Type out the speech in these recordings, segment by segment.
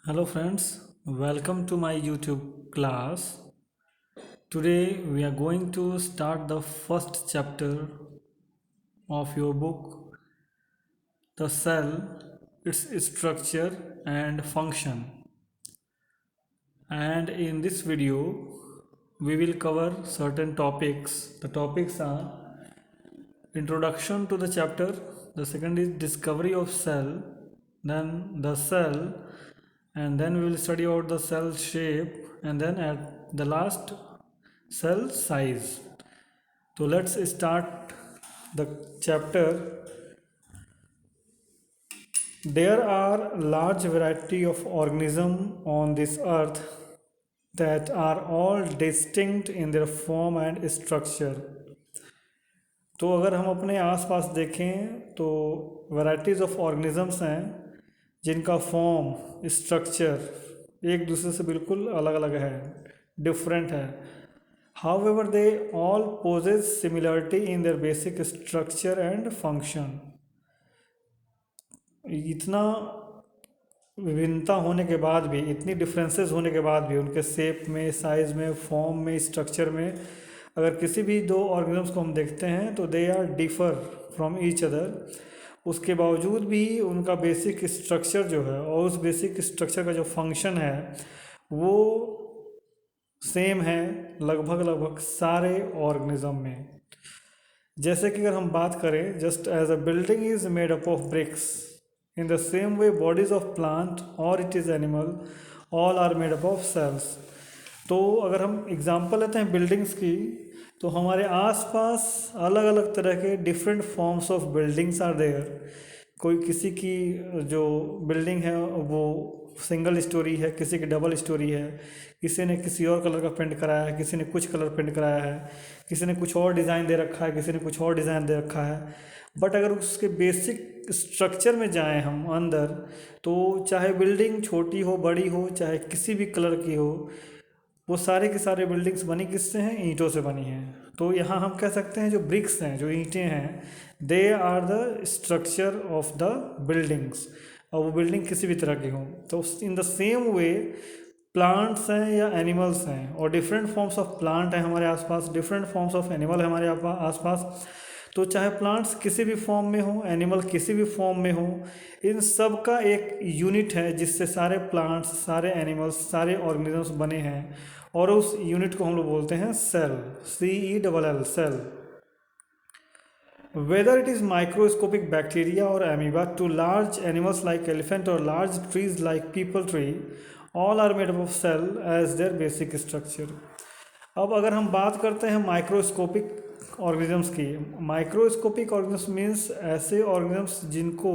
Hello friends, welcome to my YouTube class. Today we are going to start the first chapter of your book, The Cell, its structure and function. And in this video, we will cover certain topics. The topics are introduction to the chapter, the second is discovery of cell, then the cell, and then we will study out the cell shape, and then at the last cell size. So let's start the chapter. There are large variety of organisms on this earth that are all distinct in their form and structure. तो अगर हम अपने आसपास देखें तो varieties of organisms हैं जिनका form structure एक दूसरे से बिल्कुल अलग अलग है, डिफरेंट है. However they all possess similarity in their basic structure and function. इतना विभिन्नता होने के बाद भी, इतनी डिफरेंसेस होने के बाद भी, उनके शेप में, साइज़ में, फॉर्म में, स्ट्रक्चर में, अगर किसी भी दो ऑर्गेनिजम्स को हम देखते हैं तो they are differ from each other. उसके बावजूद भी उनका बेसिक स्ट्रक्चर जो है और उस बेसिक स्ट्रक्चर का जो फंक्शन है वो सेम है लगभग लगभग सारे ऑर्गेनिज्म में. जैसे कि अगर हम बात करें, just as a building is made up of bricks, in the same way bodies of plant और it is animal all are made up of cells. तो अगर हम एग्जांपल लेते हैं बिल्डिंग्स की, तो हमारे आसपास अलग अलग तरह के different forms of buildings are there. कोई किसी की जो बिल्डिंग है वो सिंगल स्टोरी है, किसी की डबल स्टोरी है, किसी ने किसी और कलर का पेंट कराया है, किसी ने कुछ कलर पेंट कराया है, किसी ने कुछ और डिज़ाइन दे रखा है, किसी ने कुछ और डिज़ाइन दे रखा है. बट अगर उसके बेसिक स्ट्रक्चर में जाएं हम अंदर, तो चाहे बिल्डिंग छोटी हो, बड़ी हो, चाहे किसी भी कलर की हो, वो सारे के सारे बिल्डिंग्स बनी किससे हैं? ईंटों से बनी हैं. तो यहाँ हम कह सकते हैं जो ब्रिक्स हैं, जो ईंटें हैं, they are the structure of the buildings. और वो बिल्डिंग किसी भी तरह की हो. तो in the same way plants हैं या एनिमल्स हैं, और डिफरेंट फॉर्म्स ऑफ प्लांट हैं हमारे आसपास, डिफरेंट फॉर्म्स ऑफ एनिमल है हमारे आसपास. तो चाहे प्लांट्स किसी भी फॉर्म में हो, एनिमल किसी भी फॉर्म में हो, इन सब का एक यूनिट है जिससे सारे प्लांट्स, सारे एनिमल्स, सारे ऑर्गेनिजम्स बने हैं, और उस यूनिट को हम लोग बोलते हैं cell. CELL, cell. Whether it is microscopic bacteria or amoeba to large animals like elephant or large trees like people tree, all are made up of cell as their basic structure. अब अगर हम बात करते हैं microscopic organisms की, microscopic organisms means ऐसे organisms जिनको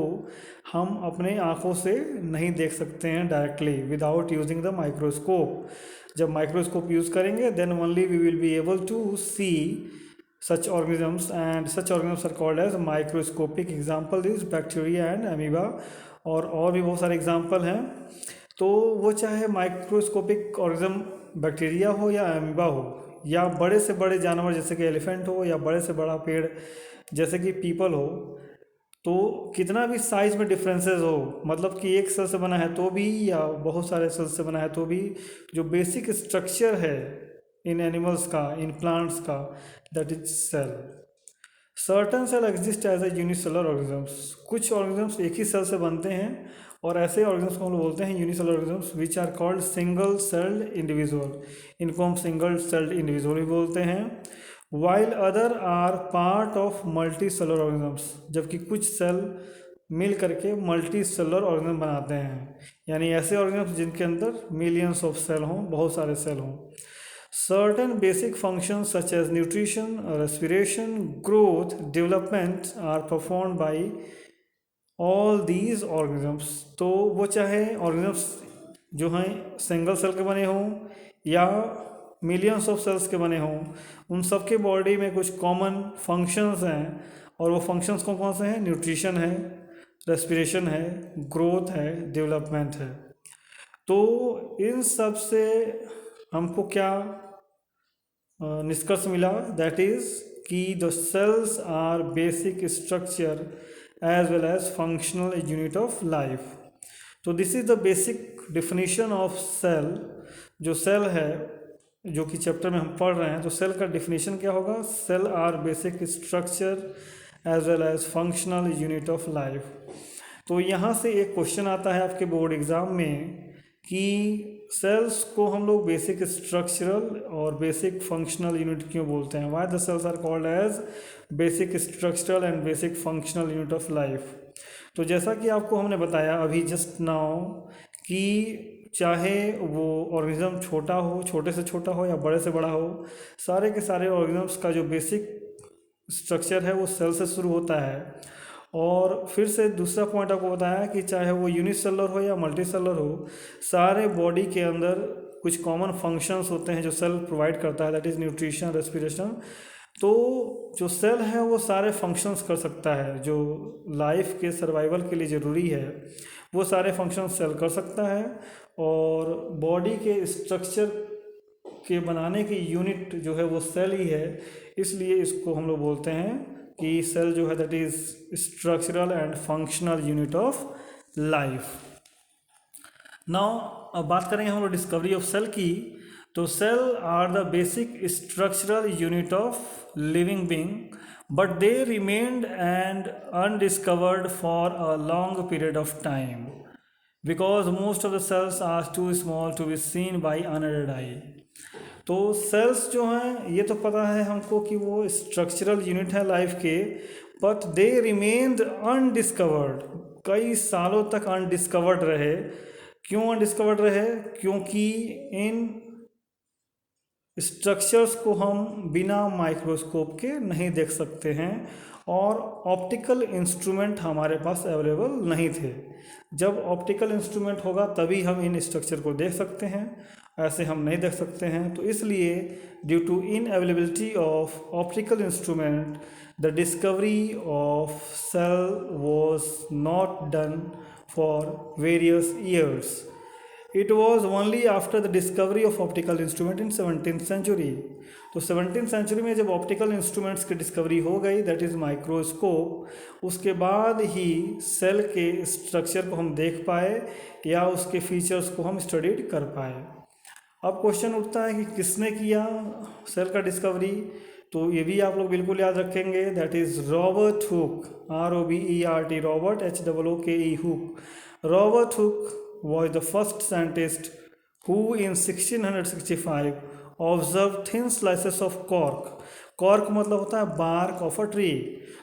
हम अपने आँखों से नहीं देख सकते हैं directly without using the microscope. जब माइक्रोस्कोप यूज़ करेंगे then only we will be able to see such organisms, and such organisms are called as microscopic. Example is bacteria and amoeba, और भी बहुत सारे एग्जाम्पल हैं. तो वो चाहे माइक्रोस्कोपिक ऑर्गेनिज्म बैक्टीरिया हो या अमीबा हो, या बड़े से बड़े जानवर जैसे कि एलिफेंट हो, या बड़े से बड़ा पेड़ जैसे कि पीपल हो, तो कितना भी साइज में डिफरेंसेस हो, मतलब कि एक सेल से बना है तो भी या बहुत सारे सेल से बना है तो भी, जो बेसिक स्ट्रक्चर है इन एनिमल्स का, इन प्लांट्स का, that is cell. Certain cell exist as a unicellular organisms. कुछ ऑर्गेनिजम्स एक ही सेल से बनते हैं, और ऐसे ऑर्गेनिजम्स को हम लोग बोलते हैं unicellular organisms which are called single celled individual. इनको हम सिंगल सेल्ड इंडिविजुअल भी बोलते हैं. While other are part of multicellular organisms, जबकि कुछ सेल मिल करके मल्टी सेलर ऑर्गेनिज्म बनाते हैं, यानी ऐसे ऑर्गेनिजम्स जिनके अंदर मिलियंस ऑफ सेल हों, बहुत सारे सेल हों. Certain basic functions such as nutrition, respiration, growth, development are performed by all these organisms. तो वो चाहे organisms जो हैं सिंगल सेल के बने हों या मिलियंस ऑफ सेल्स के बने हों, उन सब के बॉडी में कुछ कॉमन फंक्शंस हैं, और वो फंक्शंस कौन कौन से हैं? न्यूट्रिशन है, रेस्पिरेशन है, ग्रोथ है, डेवलपमेंट है. तो इन सब से हमको क्या निष्कर्ष मिला? दैट इज कि the cells are basic structure as well as functional unit of life. तो this is the basic definition of cell. जो सेल है, जो कि चैप्टर में हम पढ़ रहे हैं, तो सेल का डिफिनीशन क्या होगा? Cell are basic structure as well as functional unit of life. तो यहाँ से एक क्वेश्चन आता है आपके बोर्ड एग्ज़ाम में कि सेल्स को हम लोग बेसिक स्ट्रक्चरल और बेसिक फंक्शनल यूनिट क्यों बोलते हैं? Why the cells are called as basic structural and basic functional unit of life. तो जैसा कि आपको हमने बताया अभी जस्ट नाउ कि चाहे वो ऑर्गेनिज्म छोटा हो, छोटे से छोटा हो या बड़े से बड़ा हो, सारे के सारे ऑर्गेनिजम्स का जो बेसिक स्ट्रक्चर है वो सेल से शुरू होता है। और फिर से दूसरा पॉइंट आपको बताया कि चाहे वो यूनिसेलुलर हो या मल्टीसेलुलर हो, सारे बॉडी के अंदर कुछ कॉमन फंक्शंस होते हैं जो सेल प्रोवाइड करता है, दैट इज़ न्यूट्रिशन, रेस्पिरेशन। तो जो सेल है वो सारे फंक्शंस कर सकता है, जो लाइफ के सर्वाइवल के लिए ज़रूरी है वो सारे फंक्शंस सेल कर सकता है। और बॉडी के स्ट्रक्चर के बनाने की यूनिट जो है वो सेल ही है, इसलिए इसको हम लोग बोलते हैं कि सेल जो है that is structural and functional unit of life. Now अब बात करेंगे हम लोग डिस्कवरी ऑफ सेल की। तो cell are the basic structural unit of living being, but they remained and undiscovered for a long period of time because most of the cells are too small to be seen by unaided eye. तो cells जो हैं ये तो पता है हमको कि वो स्ट्रक्चरल यूनिट है लाइफ के, बट दे रिमेन्ड अनडिस्कवर्ड, कई सालों तक अनडिस्कवर्ड रहे। क्यों अनडिस्कवर्ड रहे? क्योंकि इन स्ट्रक्चर्स को हम बिना माइक्रोस्कोप के नहीं देख सकते हैं और ऑप्टिकल इंस्ट्रूमेंट हमारे पास अवेलेबल नहीं थे। जब ऑप्टिकल इंस्ट्रूमेंट होगा तभी हम इन स्ट्रक्चर को देख सकते हैं, ऐसे हम नहीं देख सकते हैं। तो इसलिए due to inavailability of optical instrument the discovery of cell was not done for various years. It was only after the discovery of optical instrument in 17th century। तो 17th century में जब ऑप्टिकल इंस्ट्रूमेंट्स की discovery हो गई, that is microscope, उसके बाद ही cell के structure को हम देख पाए या उसके फीचर्स को हम स्टडीड कर पाए। अब क्वेश्चन उठता है कि किसने किया सेल का डिस्कवरी? तो ये भी आप लोग बिल्कुल याद रखेंगे, that is Robert Hooke, ROBERT, Robert HOOKE, hook. Robert Hooke was the first scientist who in 1665 observed thin slices of cork, cork मतलब होता है bark of a tree,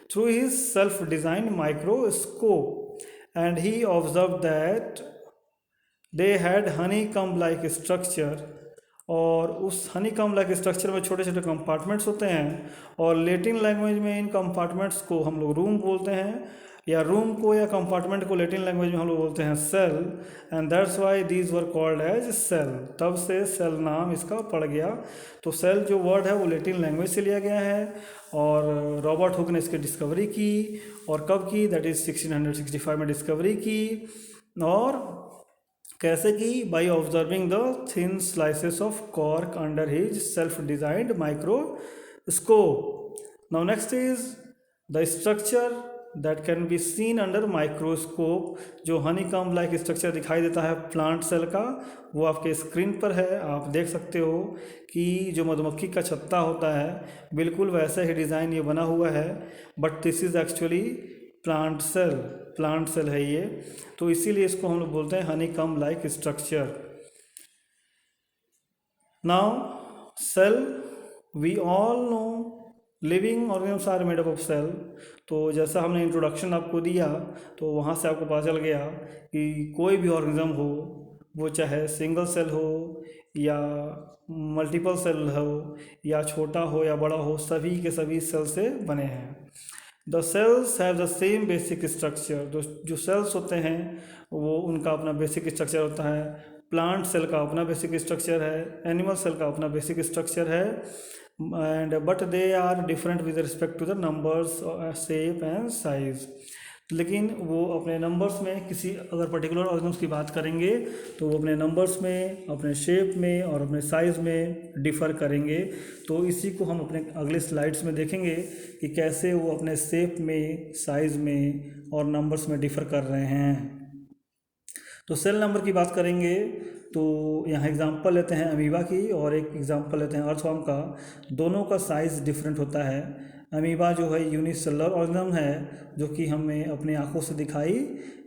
through his self-designed microscope, and he observed that they had honeycomb like structure, और उस honeycomb like structure में छोटे छोटे compartments होते हैं, और लैटिन लैंग्वेज में इन कंपार्टमेंट्स को हम लोग रूम बोलते हैं, या रूम को या कंपार्टमेंट को लैटिन लैंग्वेज में हम लोग बोलते हैं cell, and that's why these were called as cell. तब से सेल नाम इसका पड़ गया। तो सेल जो वर्ड है वो लैटिन लैंग्वेज से लिया गया है, और रॉबर्ट हुक ने इसकी डिस्कवरी की। और कब की? दैट इज़ 1665 में डिस्कवरी की। और कैसे की? By observing the thin slices of cork under his self designed microscope. Now next is the structure that can be seen under microscope. जो हनीकॉम्ब लाइक स्ट्रक्चर दिखाई देता है प्लांट सेल का, वो आपके स्क्रीन पर है, आप देख सकते हो कि जो मधुमक्खी का छत्ता होता है बिल्कुल वैसा ही डिज़ाइन ये बना हुआ है, but this is actually plant cell है ये। तो इसीलिए इसको हम लोग बोलते हैं honeycomb like structure. Now cell, we all know living organisms are made up of cell. तो जैसा हमने इंट्रोडक्शन आपको दिया तो वहाँ से आपको पता चल गया कि कोई भी ऑर्गेनिज्म हो, वो चाहे सिंगल सेल हो या मल्टीपल सेल हो या छोटा हो या बड़ा हो, सभी के सभी सेल से बने हैं। The cells have the same basic structure. जो सेल्स होते हैं वो उनका अपना बेसिक स्ट्रक्चर होता है। प्लांट सेल का अपना बेसिक स्ट्रक्चर है, एनिमल सेल का अपना बेसिक स्ट्रक्चर है, and but they are different with respect to the numbers, shape and size. लेकिन वो अपने नंबर्स में, किसी अगर पर्टिकुलर ऑर्गेनिज्म की बात करेंगे तो वो अपने नंबर्स में, अपने शेप में और अपने साइज़ में डिफ़र करेंगे। तो इसी को हम अपने अगले स्लाइड्स में देखेंगे कि कैसे वो अपने शेप में, साइज़ में और नंबर्स में डिफ़र कर रहे हैं। तो सेल नंबर की बात करेंगे तो यहाँ एग्जांपल लेते हैं अमीबा की और एक एग्जांपल लेते हैं अर्थवर्म का। दोनों का साइज़ डिफरेंट होता है। अमीबा जो है यूनिसेलुलर ऑर्गेनिज्म है जो कि हमें अपनी आंखों से दिखाई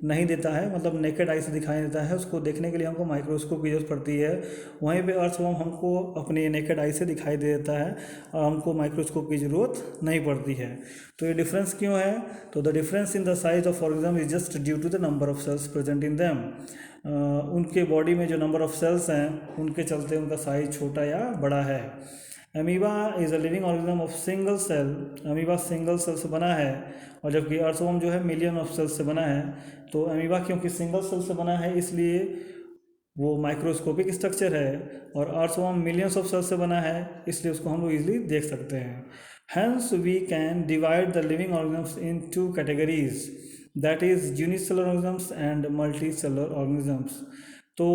नहीं देता है, मतलब नेकेड आई से दिखाई देता है, उसको देखने के लिए हमको माइक्रोस्कोप की जरूरत पड़ती है। वहीं पे अर्थवर्म हमको अपने नेकेड आई से दिखाई दे देता है और हमको माइक्रोस्कोप की ज़रूरत नहीं पड़ती है। तो ये डिफरेंस क्यों है? तो the difference in the size of organism is just due to the number of cells present in them. उनके बॉडी में जो नंबर ऑफ सेल्स हैं उनके चलते उनका साइज छोटा या बड़ा है। Amoeba is a living organism of single cell. Amoeba single cell से बना है और जबकि अर्थवर्म जो है मिलियन ऑफ सेल से बना है। तो अमीबा क्योंकि सिंगल सेल से बना है इसलिए वो माइक्रोस्कोपिक स्ट्रक्चर है और अर्थवर्म मिलियंस ऑफ सेल से बना है इसलिए उसको हम लोग ईजिली देख सकते हैं। Hence we can divide the living organisms in two categories, that is unicellular organisms and multicellular organisms. तो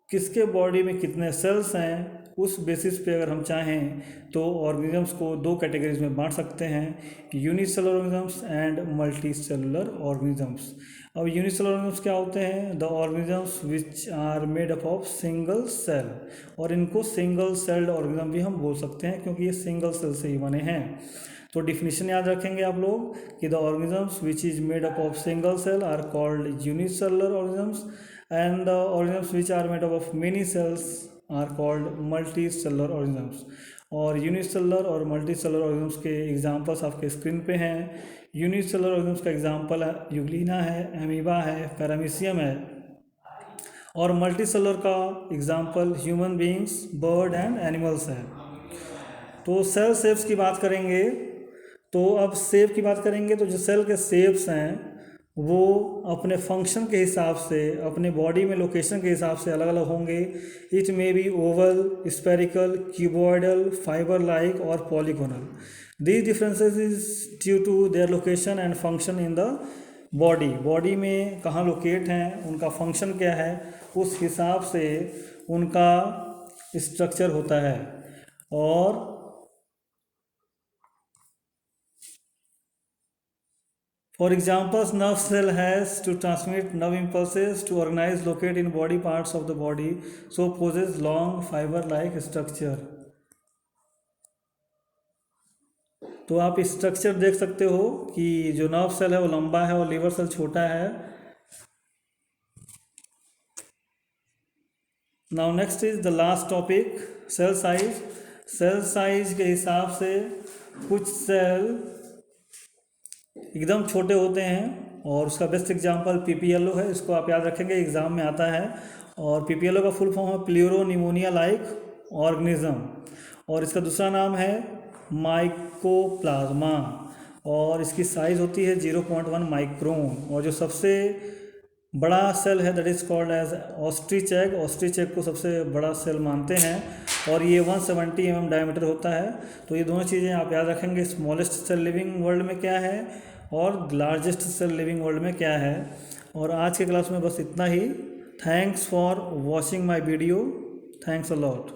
किसके बॉडी में कितने सेल्स हैं उस बेसिस पे अगर हम चाहें तो ऑर्गेनिजम्स को दो कैटेगरीज में बांट सकते हैं, unicellular organisms and multicellular organisms. अब यूनिसेलुलर ऑर्गेनिजम्स क्या होते हैं? The organisms which are made up of single cell, और इनको सिंगल सेल्ड ऑर्गेनिज्म भी हम बोल सकते हैं क्योंकि ये सिंगल सेल से ही बने हैं। तो डिफिनीशन याद रखेंगे आप लोग कि the organisms which is made up of single cell are called unicellular organisms and the organisms which are made up of many cells are called multicellular organisms। और यूनिसेलुलर और मल्टीसेलुलर ऑर्गेनिज्म्स के examples आपके screen पे हैं। Unicellular organisms का example Euglena है, amoeba है, paramecium है, और मल्टीसेलुलर का example human beings, bird and animals है। तो सेल शेप्स की बात करेंगे तो अब शेप की बात करेंगे तो जो सेल के शेप्स हैं वो अपने फंक्शन के हिसाब से, अपने बॉडी में लोकेशन के हिसाब से अलग अलग होंगे। It may be oval, spherical, cuboidal, fiber like और polygonal. These differences is due to their location and function in the body. Body में कहाँ लोकेट हैं, उनका फंक्शन क्या है, उस हिसाब से उनका स्ट्रक्चर होता है। और for examples, nerve cell has to transmit nerve impulses to organize, locate in body parts of the body, so possess long fiber-like structure। तो आप स्ट्रक्चर देख सकते हो कि जो नर्व सेल है वो लंबा है और लीवर सेल छोटा है। Now next is the last topic, cell size. Cell size के हिसाब से कुछ सेल एकदम छोटे होते हैं और उसका बेस्ट एग्जांपल पीपीएलओ है। इसको आप याद रखेंगे, एग्जाम में आता है। और पीपीएलओ का फुल फॉर्म है प्लूरोनिमोनिया लाइक ऑर्गेनिज्म, और इसका दूसरा नाम है माइकोप्लाज्मा, और इसकी साइज़ होती है 0.1 माइक्रोन। और जो सबसे बड़ा सेल है that is called as ostrich egg. Ostrich egg को सबसे बड़ा सेल मानते हैं और ये 170 mm डायमीटर होता है। तो ये दोनों चीज़ें आप याद रखेंगे, स्मॉलेस्ट सेल लिविंग वर्ल्ड में क्या है और लार्जेस्ट सेल लिविंग वर्ल्ड में क्या है। और आज के क्लास में बस इतना ही। Thanks for watching my video. Thanks a lot.